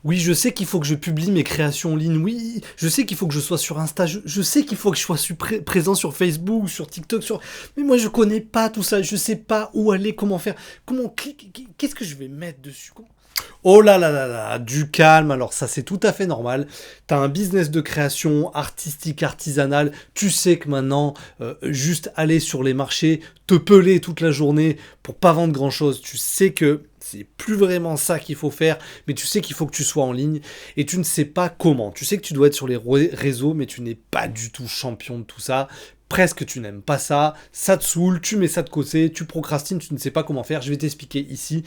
Oui, je sais qu'il faut que je publie mes créations en ligne. Oui, je sais qu'il faut que je sois sur Insta. Je sais qu'il faut que je sois présent sur Facebook, sur TikTok, sur. Mais moi, je connais pas tout ça. Je sais pas où aller, comment faire, comment cliquer. Qu'est-ce que je vais mettre dessus? Oh là là là là, du calme. Alors ça, c'est tout à fait normal. T'as un business de création artistique, artisanale. Tu sais que maintenant, juste aller sur les marchés, te peler toute la journée pour pas vendre grand chose. Tu sais que c'est plus vraiment ça qu'il faut faire, mais tu sais qu'il faut que tu sois en ligne et tu ne sais pas comment. Tu sais que tu dois être sur les réseaux, mais tu n'es pas du tout champion de tout ça. Presque tu n'aimes pas ça, ça te saoule, tu mets ça de côté, tu procrastines, tu ne sais pas comment faire. Je vais t'expliquer ici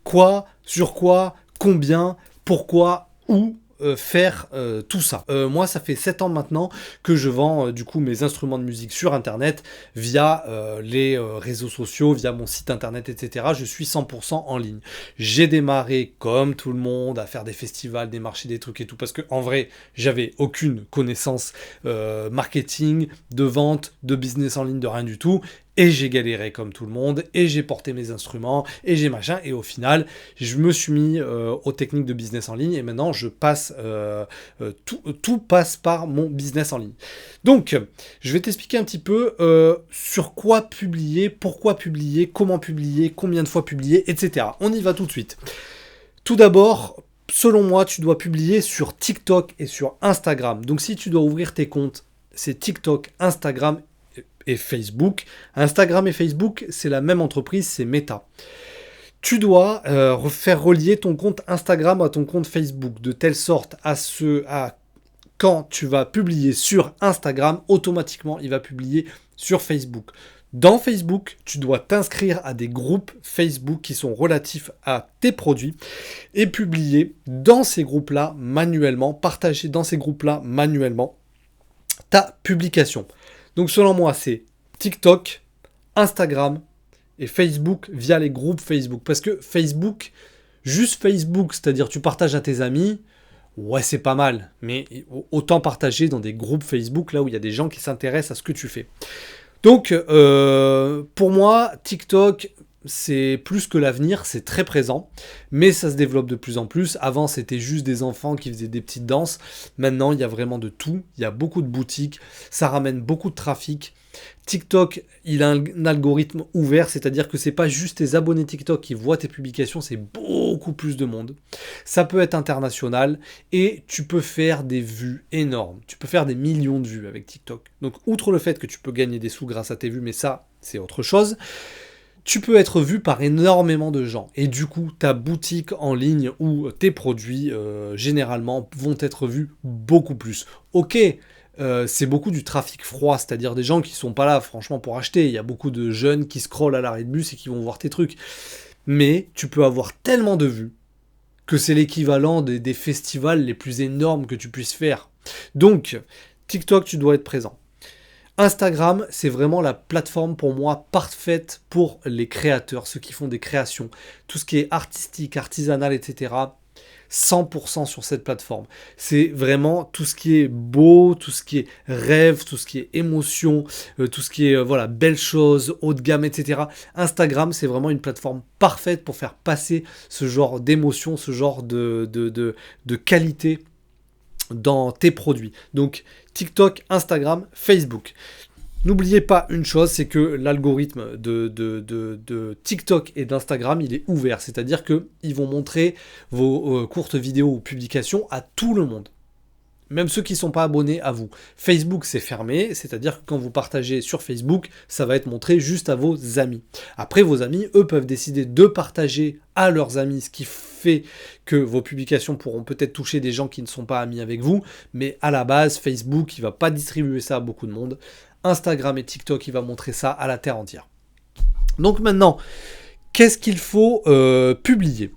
quoi, sur quoi, combien, pourquoi, où faire tout ça. Moi, ça fait 7 ans maintenant que je vends du coup mes instruments de musique sur Internet via les réseaux sociaux, via mon site Internet, etc. Je suis 100% en ligne. J'ai démarré comme tout le monde à faire des festivals, des marchés, des trucs et tout, parce que en vrai, j'avais aucune connaissance marketing, de vente, de business en ligne, de rien du tout. Et j'ai galéré comme tout le monde, et j'ai porté mes instruments, et j'ai machin, et au final, je me suis mis aux techniques de business en ligne, et maintenant, je passe, tout passe par mon business en ligne. Donc, je vais t'expliquer un petit peu sur quoi publier, pourquoi publier, comment publier, combien de fois publier, etc. On y va tout de suite. Tout d'abord, selon moi, tu dois publier sur TikTok et sur Instagram. Donc, si tu dois ouvrir tes comptes, c'est TikTok, Instagram et Facebook. Instagram et Facebook, c'est la même entreprise, c'est Meta. Tu dois faire relier ton compte Instagram à ton compte Facebook, de telle sorte à quand tu vas publier sur Instagram, automatiquement, il va publier sur Facebook. Dans Facebook, tu dois t'inscrire à des groupes Facebook qui sont relatifs à tes produits et publier dans ces groupes-là manuellement, partager dans ces groupes-là manuellement ta publication. Donc selon moi, c'est TikTok, Instagram et Facebook via les groupes Facebook. Parce que Facebook, juste Facebook, c'est-à-dire tu partages à tes amis, ouais c'est pas mal. Mais autant partager dans des groupes Facebook, là où il y a des gens qui s'intéressent à ce que tu fais. Donc pour moi, TikTok, c'est plus que l'avenir, c'est très présent, mais ça se développe de plus en plus. Avant, c'était juste des enfants qui faisaient des petites danses. Maintenant, il y a vraiment de tout. Il y a beaucoup de boutiques, ça ramène beaucoup de trafic. TikTok, il a un algorithme ouvert, c'est-à-dire que c'est pas juste tes abonnés TikTok qui voient tes publications, c'est beaucoup plus de monde. Ça peut être international et tu peux faire des vues énormes. Tu peux faire des millions de vues avec TikTok. Donc, outre le fait que tu peux gagner des sous grâce à tes vues, mais ça, c'est autre chose, tu peux être vu par énormément de gens. Et du coup, ta boutique en ligne ou tes produits, généralement, vont être vus beaucoup plus. Ok, c'est beaucoup du trafic froid, c'est-à-dire des gens qui sont pas là, franchement, pour acheter. Il y a beaucoup de jeunes qui scrollent à l'arrêt de bus et qui vont voir tes trucs. Mais tu peux avoir tellement de vues que c'est l'équivalent des festivals les plus énormes que tu puisses faire. Donc, TikTok, tu dois être présent. Instagram, c'est vraiment la plateforme pour moi parfaite pour les créateurs, ceux qui font des créations, tout ce qui est artistique, artisanal, etc. 100% sur cette plateforme. C'est vraiment tout ce qui est beau, tout ce qui est rêve, tout ce qui est émotion, tout ce qui est voilà belles choses, haut de gamme, etc. Instagram, c'est vraiment une plateforme parfaite pour faire passer ce genre d'émotion, ce genre de qualité dans tes produits. Donc TikTok, Instagram, Facebook. N'oubliez pas une chose, c'est que l'algorithme de TikTok et d'Instagram, il est ouvert. C'est-à-dire qu'ils vont montrer vos courtes vidéos ou publications à tout le monde. Même ceux qui ne sont pas abonnés à vous. Facebook, c'est fermé, c'est-à-dire que quand vous partagez sur Facebook, ça va être montré juste à vos amis. Après, vos amis, eux, peuvent décider de partager à leurs amis, ce qui fait que vos publications pourront peut-être toucher des gens qui ne sont pas amis avec vous, mais à la base, Facebook, il ne va pas distribuer ça à beaucoup de monde. Instagram et TikTok, il va montrer ça à la terre entière. Donc maintenant, qu'est-ce qu'il faut publier?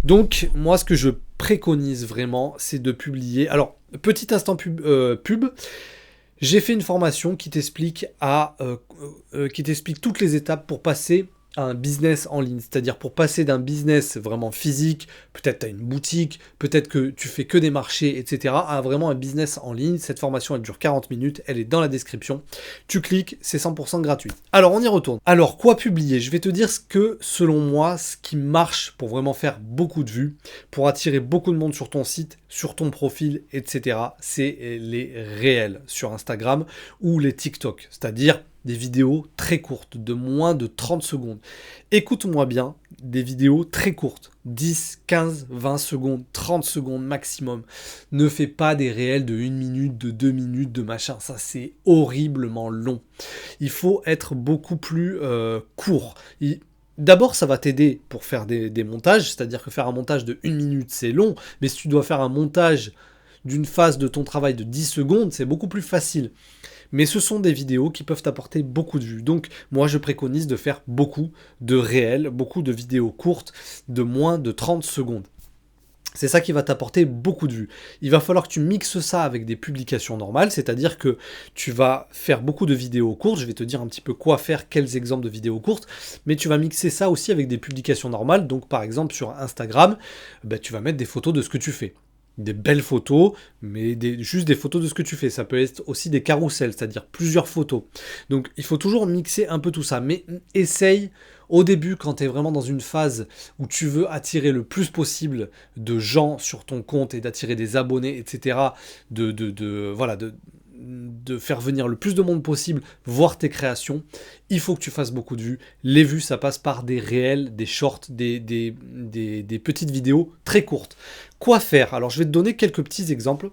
Donc, moi, ce que je préconise vraiment, c'est de publier. Alors, petit instant pub. J'ai fait une formation qui t'explique toutes les étapes pour passer à un business en ligne. C'est-à-dire pour passer d'un business vraiment physique, peut-être tu as une boutique, peut-être que tu fais que des marchés, etc., à vraiment un business en ligne. Cette formation, elle dure 40 minutes, elle est dans la description. Tu cliques, c'est 100% gratuit. Alors, on y retourne. Alors, quoi publier? Je vais te dire ce que, selon moi, ce qui marche pour vraiment faire beaucoup de vues, pour attirer beaucoup de monde sur ton site, sur ton profil, etc., c'est les réels sur Instagram ou les TikTok. C'est-à-dire des vidéos très courtes, de moins de 30 secondes. Écoute-moi bien, des vidéos très courtes, 10, 15, 20 secondes, 30 secondes maximum. Ne fais pas des réels de 1 minute, de 2 minutes, de machin, ça c'est horriblement long. Il faut être beaucoup plus court. D'abord, ça va t'aider pour faire des montages, c'est-à-dire que faire un montage de 1 minute, c'est long, mais si tu dois faire un montage d'une phase de ton travail de 10 secondes, c'est beaucoup plus facile. Mais ce sont des vidéos qui peuvent t'apporter beaucoup de vues. Donc moi je préconise de faire beaucoup de réels, beaucoup de vidéos courtes de moins de 30 secondes. C'est ça qui va t'apporter beaucoup de vues. Il va falloir que tu mixes ça avec des publications normales, c'est-à-dire que tu vas faire beaucoup de vidéos courtes, je vais te dire un petit peu quoi faire, quels exemples de vidéos courtes, mais tu vas mixer ça aussi avec des publications normales, donc par exemple sur Instagram, tu vas mettre des photos de ce que tu fais. Des belles photos, mais juste des photos de ce que tu fais. Ça peut être aussi des carousels, c'est-à-dire plusieurs photos. Donc il faut toujours mixer un peu tout ça, mais essaye au début, quand tu es vraiment dans une phase où tu veux attirer le plus possible de gens sur ton compte et d'attirer des abonnés, etc., de faire venir le plus de monde possible voir tes créations, il faut que tu fasses beaucoup de vues. Les vues, ça passe par des réels, des shorts, des petites vidéos très courtes. Quoi faire? Alors, je vais te donner quelques petits exemples.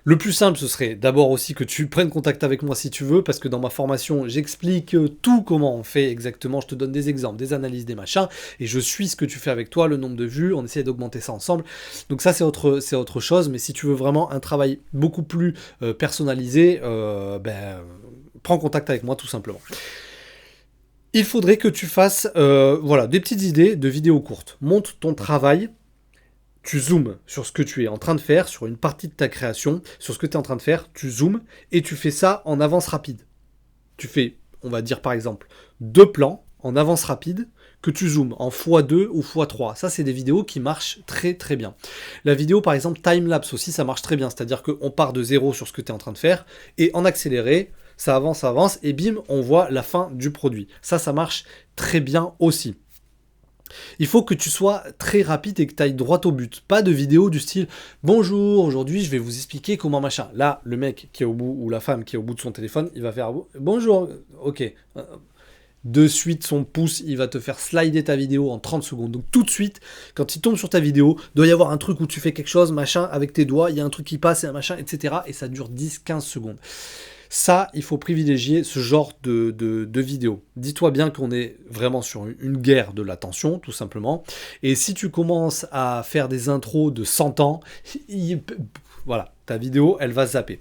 Le plus simple, ce serait d'abord aussi que tu prennes contact avec moi si tu veux, parce que dans ma formation, j'explique tout comment on fait exactement. Je te donne des exemples, des analyses, des machins, et je suis ce que tu fais avec toi, le nombre de vues, on essaie d'augmenter ça ensemble. Donc ça, c'est autre chose, mais si tu veux vraiment un travail beaucoup plus personnalisé, prends contact avec moi tout simplement. Il faudrait que tu fasses des petites idées de vidéos courtes. Monte ton travail. Tu zoomes sur ce que tu es en train de faire, sur une partie de ta création, sur ce que tu es en train de faire, tu zoomes et tu fais ça en avance rapide. Tu fais, on va dire par exemple, 2 plans en avance rapide que tu zoomes en x2 ou x3. Ça, c'est des vidéos qui marchent très très bien. La vidéo par exemple time-lapse aussi, ça marche très bien. C'est-à-dire qu'on part de 0 sur ce que tu es en train de faire et en accéléré, ça avance et bim, on voit la fin du produit. Ça marche très bien aussi. Il faut que tu sois très rapide et que tu ailles droit au but. Pas de vidéo du style « Bonjour, aujourd'hui je vais vous expliquer comment machin ». Là, le mec qui est au bout, ou la femme qui est au bout de son téléphone, il va faire « Bonjour, ok ». De suite, son pouce, il va te faire slider ta vidéo en 30 secondes. Donc tout de suite, quand il tombe sur ta vidéo, il doit y avoir un truc où tu fais quelque chose, machin, avec tes doigts, il y a un truc qui passe et un machin, etc. Et ça dure 10-15 secondes. Ça, il faut privilégier ce genre de vidéo. Dis-toi bien qu'on est vraiment sur une guerre de l'attention, tout simplement. Et si tu commences à faire des intros de 100 ans, voilà, ta vidéo, elle va zapper.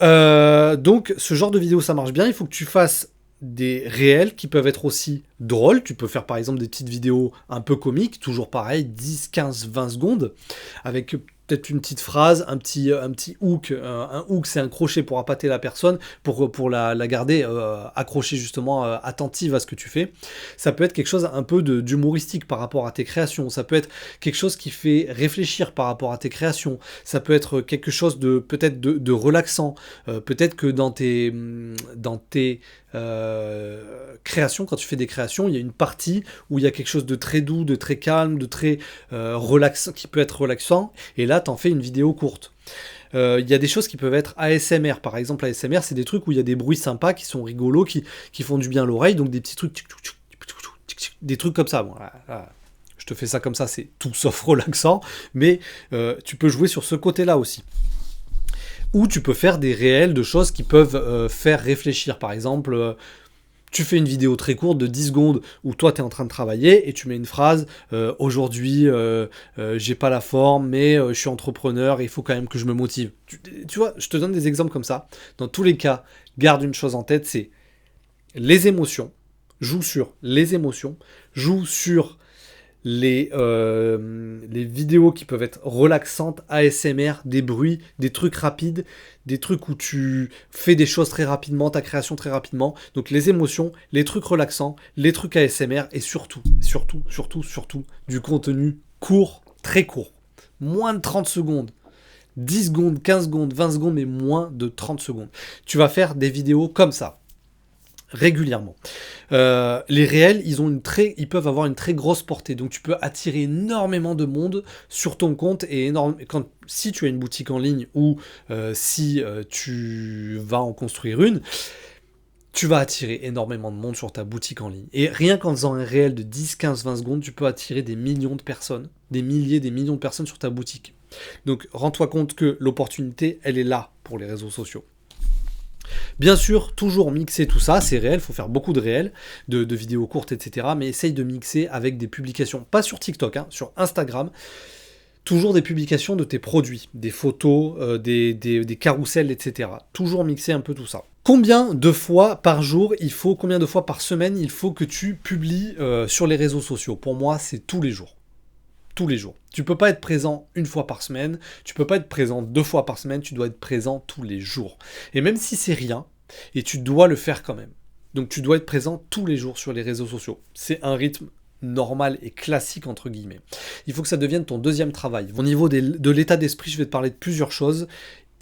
Donc, ce genre de vidéo, ça marche bien. Il faut que tu fasses des réels qui peuvent être aussi drôles. Tu peux faire par exemple des petites vidéos un peu comiques, toujours pareil, 10, 15, 20 secondes, avec peut-être une petite phrase, un petit hook. Un hook, c'est un crochet pour appâter la personne, pour la garder accrochée justement, attentive à ce que tu fais. Ça peut être quelque chose un peu d'humoristique par rapport à tes créations. Ça peut être quelque chose qui fait réfléchir par rapport à tes créations. Ça peut être quelque chose de peut-être de relaxant. Peut-être que dans tes créations, quand tu fais des créations, il y a une partie où il y a quelque chose de très doux, de très calme, de très relaxant, qui peut être relaxant, et là t'en fais une vidéo courte. Il y a des choses qui peuvent être ASMR, par exemple. ASMR, c'est des trucs où il y a des bruits sympas, qui sont rigolos, qui font du bien à l'oreille, donc des petits trucs, des trucs comme ça. Bon, là, je te fais ça comme ça, c'est tout sauf relaxant, mais tu peux jouer sur ce côté-là aussi. Ou tu peux faire des réels de choses qui peuvent faire réfléchir. Par exemple, tu fais une vidéo très courte de 10 secondes où toi tu es en train de travailler et tu mets une phrase aujourd'hui j'ai pas la forme mais je suis entrepreneur et il faut quand même que je me motive. Tu vois, je te donne des exemples comme ça. Dans tous les cas, garde une chose en tête, c'est les émotions. Joue sur les émotions, joue sur les vidéos qui peuvent être relaxantes, ASMR, des bruits, des trucs rapides, des trucs où tu fais des choses très rapidement, ta création très rapidement. Donc les émotions, les trucs relaxants, les trucs ASMR et surtout, du contenu court, très court. Moins de 30 secondes. 10 secondes, 15 secondes, 20 secondes, mais moins de 30 secondes. Tu vas faire des vidéos comme ça, régulièrement. Les réels, ils peuvent avoir une très grosse portée, donc tu peux attirer énormément de monde sur ton compte, et si tu as une boutique en ligne ou si tu vas en construire une, tu vas attirer énormément de monde sur ta boutique en ligne. Et rien qu'en faisant un réel de 10, 15, 20 secondes, tu peux attirer des millions de personnes, des milliers, des millions de personnes sur ta boutique. Donc rends-toi compte que l'opportunité, elle est là pour les réseaux sociaux. Bien sûr, toujours mixer tout ça, c'est réel, il faut faire beaucoup de réels, de vidéos courtes, etc. Mais essaye de mixer avec des publications, pas sur TikTok, sur Instagram. Toujours des publications de tes produits, des photos, des carousels, etc. Toujours mixer un peu tout ça. Combien de fois par jour combien de fois par semaine il faut que tu publies sur les réseaux sociaux? Pour moi, c'est tous les jours. Tous les jours. Tu peux pas être présent une fois par semaine, tu peux pas être présent 2 fois par semaine, tu dois être présent tous les jours. Et même si c'est rien, et tu dois le faire quand même. Donc tu dois être présent tous les jours sur les réseaux sociaux. C'est un rythme normal et classique entre guillemets. Il faut que ça devienne ton deuxième travail. Au niveau de l'état d'esprit, je vais te parler de plusieurs choses.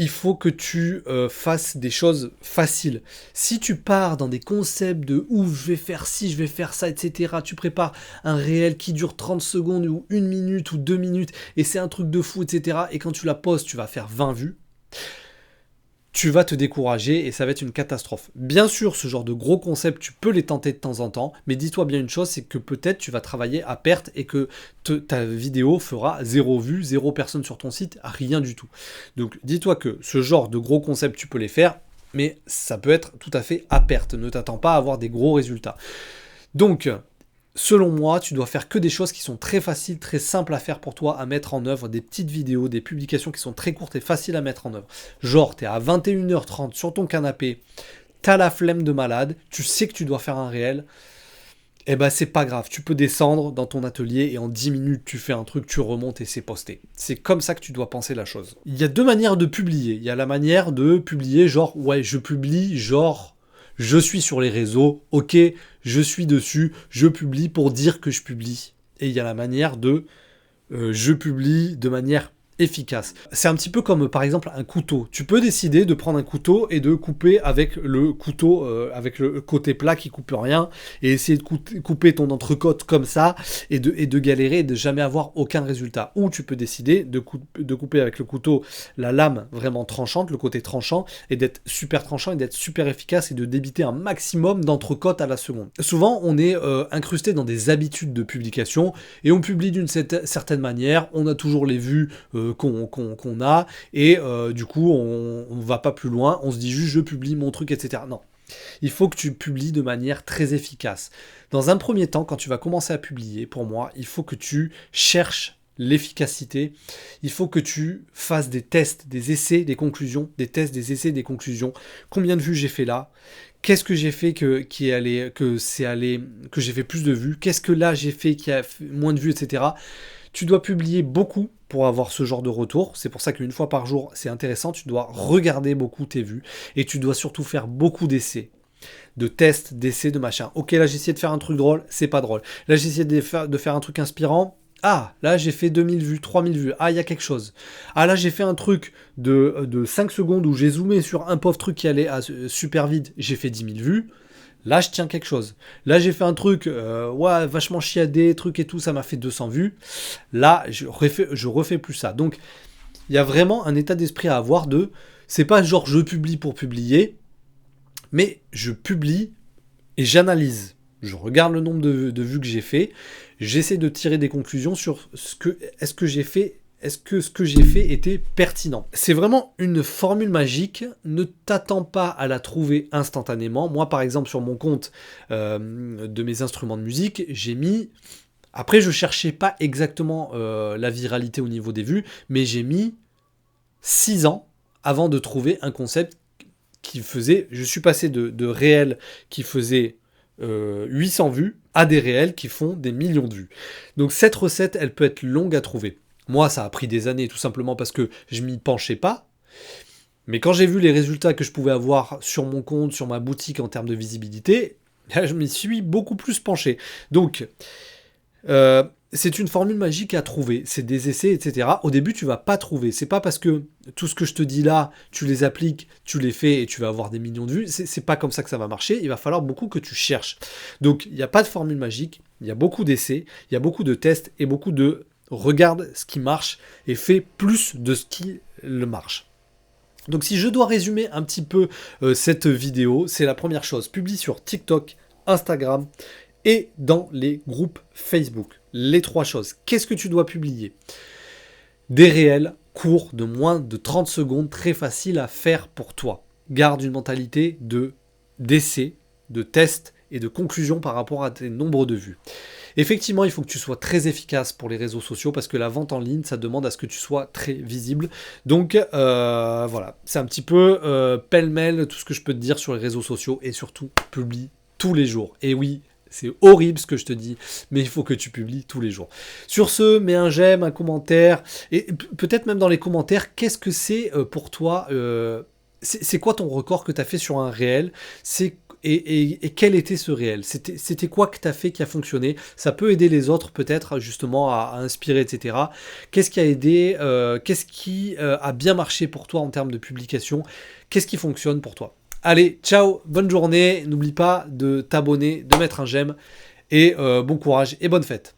Il faut que tu fasses des choses faciles. Si tu pars dans des concepts de ouf, je vais faire ci, je vais faire ça, etc., tu prépares un réel qui dure 30 secondes ou 1 minute ou 2 minutes et c'est un truc de fou, etc., et quand tu la postes, tu vas faire 20 vues, tu vas te décourager et ça va être une catastrophe. Bien sûr, ce genre de gros concepts, tu peux les tenter de temps en temps, mais dis-toi bien une chose, c'est que peut-être tu vas travailler à perte et que ta vidéo fera 0 vue, 0 personne sur ton site, rien du tout. Donc dis-toi que ce genre de gros concepts, tu peux les faire, mais ça peut être tout à fait à perte. Ne t'attends pas à avoir des gros résultats. Donc, selon moi, tu dois faire que des choses qui sont très faciles, très simples à faire pour toi, à mettre en œuvre, des petites vidéos, des publications qui sont très courtes et faciles à mettre en œuvre. Genre, t'es à 21h30 sur ton canapé, t'as la flemme de malade, tu sais que tu dois faire un réel, eh ben c'est pas grave, tu peux descendre dans ton atelier et en 10 minutes tu fais un truc, tu remontes et c'est posté. C'est comme ça que tu dois penser la chose. Il y a 2 manières de publier. Il y a la manière de publier genre, ouais, je publie genre... Je suis sur les réseaux, ok, je suis dessus, je publie pour dire que je publie. Et il y a la manière de je publie de manière efficace. C'est un petit peu comme par exemple un couteau. Tu peux décider de prendre un couteau et de couper avec le couteau, avec le côté plat qui coupe rien, et essayer de couper ton entrecôte comme ça, et de galérer et de jamais avoir aucun résultat. Ou tu peux décider de couper avec le couteau la lame vraiment tranchante, le côté tranchant, et d'être super tranchant et d'être super efficace et de débiter un maximum d'entrecôte à la seconde. Souvent, on est incrusté dans des habitudes de publication et on publie d'une certaine manière, on a toujours les vues qu'on a, et du coup on va pas plus loin, on se dit juste je publie mon truc, etc. Non, il faut que tu publies de manière très efficace. Dans un premier temps, quand tu vas commencer à publier, pour moi, il faut que tu cherches l'efficacité, il faut que tu fasses des tests, des essais, des conclusions, des tests, des essais, des conclusions. Combien de vues j'ai fait là? Qu'est-ce que j'ai fait que j'ai fait plus de vues? Qu'est-ce que là j'ai fait qui a fait moins de vues, etc. Tu dois publier beaucoup pour avoir ce genre de retour. C'est pour ça qu'une fois par jour, c'est intéressant. Tu dois regarder beaucoup tes vues et tu dois surtout faire beaucoup d'essais, de tests, d'essais, de machin. Ok, là j'ai essayé de faire un truc drôle, c'est pas drôle. Là j'ai essayé de faire un truc inspirant. Ah, là j'ai fait 2000 vues, 3000 vues. Ah, il y a quelque chose. Ah, là j'ai fait un truc de 5 secondes où j'ai zoomé sur un pauvre truc qui allait super vite. J'ai fait 10 000 vues. Là, je tiens quelque chose. Là, j'ai fait un truc, ouais, vachement chiadé, truc et tout, ça m'a fait 200 vues. Là, je refais plus ça. Donc, il y a vraiment un état d'esprit à avoir c'est pas genre je publie pour publier, mais je publie et j'analyse. Je regarde le nombre de vues que j'ai fait, j'essaie de tirer des conclusions sur est-ce que ce que j'ai fait était pertinent. C'est vraiment une formule magique, ne t'attends pas à la trouver instantanément. Moi par exemple sur mon compte de mes instruments de musique, j'ai mis... Après je cherchais pas exactement la viralité au niveau des vues, mais j'ai mis 6 ans avant de trouver un concept qui faisait... Je suis passé de réel qui faisait 800 vues à des réels qui font des millions de vues. Donc cette recette, elle peut être longue à trouver. Moi, ça a pris des années, tout simplement parce que je m'y penchais pas. Mais quand j'ai vu les résultats que je pouvais avoir sur mon compte, sur ma boutique en termes de visibilité, je m'y suis beaucoup plus penché. Donc, c'est une formule magique à trouver. C'est des essais, etc. Au début, tu vas pas trouver. C'est pas parce que tout ce que je te dis là, tu les appliques, tu les fais et tu vas avoir des millions de vues. C'est pas comme ça que ça va marcher. Il va falloir beaucoup que tu cherches. Donc, il n'y a pas de formule magique. Il y a beaucoup d'essais, il y a beaucoup de tests et beaucoup de regarde ce qui marche et fais plus de ce qui le marche. Donc si je dois résumer un petit peu cette vidéo, c'est la première chose. Publie sur TikTok, Instagram et dans les groupes Facebook. Les 3 choses. Qu'est-ce que tu dois publier? Des réels courts de moins de 30 secondes, très faciles à faire pour toi. Garde une mentalité d'essai, de test et de conclusion par rapport à tes nombres de vues. Effectivement, il faut que tu sois très efficace pour les réseaux sociaux parce que la vente en ligne, ça demande à ce que tu sois très visible. Donc voilà, c'est un petit peu pêle-mêle tout ce que je peux te dire sur les réseaux sociaux et surtout, publie tous les jours. Et oui, c'est horrible ce que je te dis, mais il faut que tu publies tous les jours. Sur ce, mets un j'aime, un commentaire, et peut-être même dans les commentaires, qu'est-ce que c'est pour toi c'est quoi ton record que tu as fait sur un réel? Et quel était ce réel? C'était quoi que tu as fait qui a fonctionné? Ça peut aider les autres peut-être justement à inspirer, etc. Qu'est-ce qui a aidé? Qu'est-ce qui a bien marché pour toi en termes de publication? Qu'est-ce qui fonctionne pour toi? Allez, ciao, bonne journée. N'oublie pas de t'abonner, de mettre un j'aime et bon courage et bonne fête.